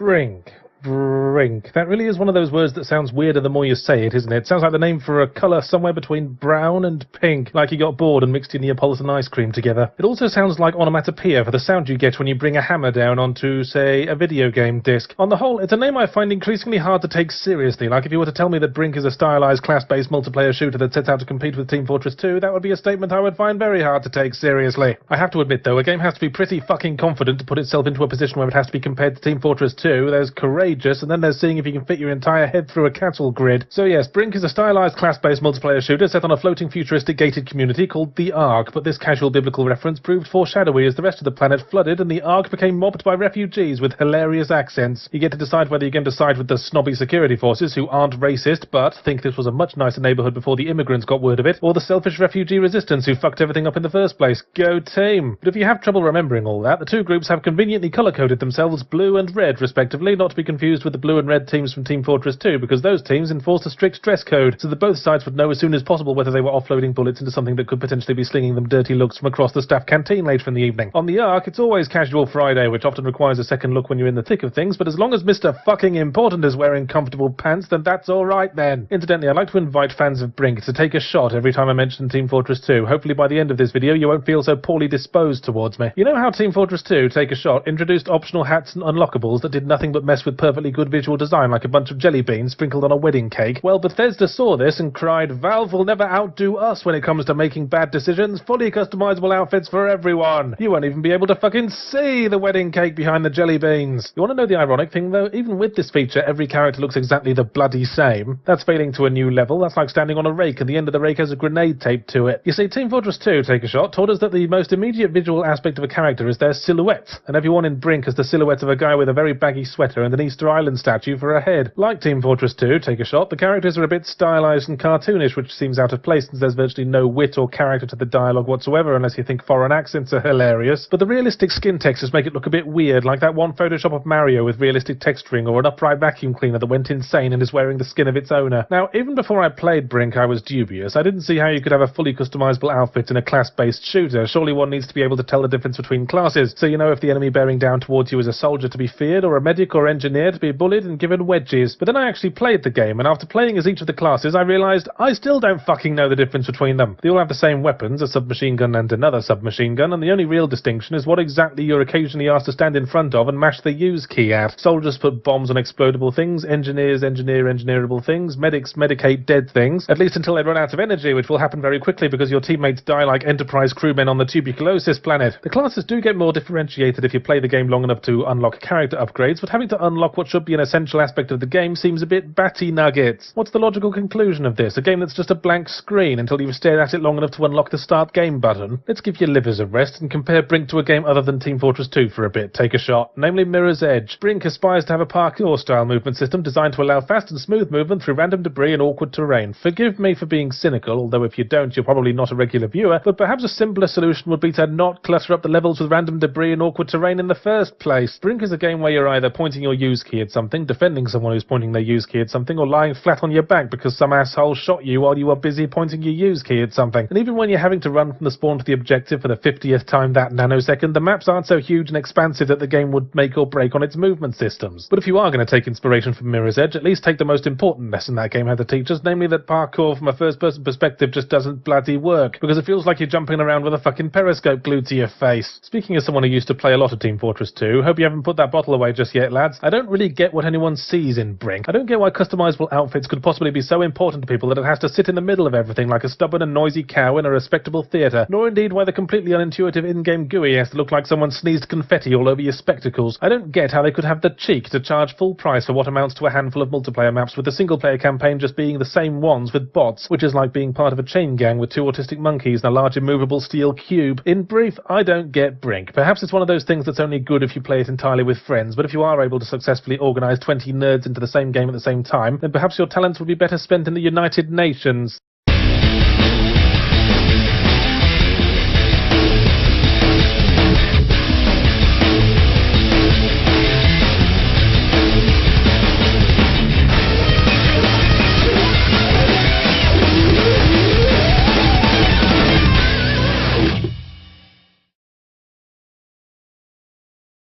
Brink. Brink. That really is one of those words that sounds weirder the more you say it, isn't it? It sounds like the name for a colour somewhere between brown and pink, like you got bored and mixed your Neapolitan ice cream together. It also sounds like onomatopoeia for the sound you get when you bring a hammer down onto, say, a video game disc. On the whole, it's a name I find increasingly hard to take seriously. Like if you were to tell me that Brink is a stylized class-based multiplayer shooter that sets out to compete with Team Fortress 2, that would be a statement I would find very hard to take seriously. I have to admit though, a game has to be pretty fucking confident to put itself into a position where it has to be compared to Team Fortress 2. There's courageous, and then there's seeing if you can fit your entire head through a cattle grid. So yes, Brink is a stylized class-based multiplayer shooter set on a floating futuristic gated community called the Ark, but this casual biblical reference proved foreshadowy as the rest of the planet flooded and the Ark became mobbed by refugees with hilarious accents. You get to decide whether you're going to side with the snobby security forces who aren't racist but think this was a much nicer neighbourhood before the immigrants got word of it, or the selfish refugee resistance who fucked everything up in the first place. Go team! But if you have trouble remembering all that, the two groups have conveniently colour-coded themselves blue and red respectively, not to be confused with the blue and red teams from Team Fortress 2, because those teams enforced a strict dress code, so that both sides would know as soon as possible whether they were offloading bullets into something that could potentially be slinging them dirty looks from across the staff canteen later in the evening. On the Ark, it's always Casual Friday, which often requires a second look when you're in the thick of things, but as long as Mr. Fucking Important is wearing comfortable pants, then that's alright then. Incidentally, I'd like to invite fans of Brink to take a shot every time I mention Team Fortress 2. Hopefully by the end of this video you won't feel so poorly disposed towards me. You know how Team Fortress 2, Take a Shot, introduced optional hats and unlockables that did nothing but mess with perfectly good visual design like a bunch of jelly beans sprinkled on a wedding cake? Well, Bethesda saw this and cried, "Valve will never outdo us when it comes to making bad decisions. Fully customizable outfits for everyone. You won't even be able to fucking see the wedding cake behind the jelly beans." You want to know the ironic thing though? Even with this feature, every character looks exactly the bloody same. That's failing to a new level. That's like standing on a rake and the end of the rake has a grenade taped to it. You see, Team Fortress 2, Take a Shot, taught us that the most immediate visual aspect of a character is their silhouette, and everyone in Brink has the silhouette of a guy with a very baggy sweater and an Easter Island statue for a head. Like Team Fortress 2, Take a Shot, the characters are a bit stylized and cartoonish, which seems out of place since there's virtually no wit or character to the dialogue whatsoever unless you think foreign accents are hilarious. But the realistic skin textures make it look a bit weird, like that one Photoshop of Mario with realistic texturing, or an upright vacuum cleaner that went insane and is wearing the skin of its owner. Now, even before I played Brink, I was dubious. I didn't see how you could have a fully customizable outfit in a class-based shooter. Surely one needs to be able to tell the difference between classes, so you know if the enemy bearing down towards you is a soldier to be feared, or a medic or engineer to be bullied and given wedges. But then I actually played the game, and after playing as each of the classes, I realised I still don't fucking know the difference between them. They all have the same weapons, a submachine gun and another submachine gun, and the only real distinction is what exactly you're occasionally asked to stand in front of and mash the use key at. Soldiers put bombs on explodable things, engineers engineer engineerable things, medics medicate dead things, at least until they run out of energy, which will happen very quickly because your teammates die like Enterprise crewmen on the tuberculosis planet. The classes do get more differentiated if you play the game long enough to unlock character upgrades, but having to unlock what should be an essential aspect of the game seems a bit batty nuggets. What's the logical conclusion of this? A game that's just a blank screen until you've stared at it long enough to unlock the start game button? Let's give your livers a rest and compare Brink to a game other than Team Fortress 2 for a bit. Take a Shot, namely Mirror's Edge. Brink aspires to have a parkour-style movement system designed to allow fast and smooth movement through random debris and awkward terrain. Forgive me for being cynical, although if you don't, you're probably not a regular viewer, but perhaps a simpler solution would be to not clutter up the levels with random debris and awkward terrain in the first place. Brink is a game where you're either pointing your use key at something, defending someone who's pointing their use key at something, or lying flat on your back because some asshole shot you while you were busy pointing your use key at something. And even when you're having to run from the spawn to the objective for the 50th time that nanosecond, the maps aren't so huge and expansive that the game would make or break on its movement systems. But if you are going to take inspiration from Mirror's Edge, at least take the most important lesson that game had to teach us, namely that parkour from a first-person perspective just doesn't bloody work, because it feels like you're jumping around with a fucking periscope glued to your face. Speaking as someone who used to play a lot of Team Fortress 2, hope you haven't put that bottle away just yet, lads. I don't really get what anyone sees in Brink. I don't get why customizable outfits could possibly be so important to people that it has to sit in the middle of everything like a stubborn and noisy cow in a respectable theatre, nor indeed why the completely unintuitive in-game GUI has to look like someone sneezed confetti all over your spectacles. I don't get how they could have the cheek to charge full price for what amounts to a handful of multiplayer maps, with the single-player campaign just being the same ones with bots, which is like being part of a chain gang with two autistic monkeys and a large immovable steel cube. In brief, I don't get Brink. Perhaps it's one of those things that's only good if you play it entirely with friends, but if you are able to successfully organise 20 nerds into the same game at the same time, then perhaps your talents would be better spent in the United Nations.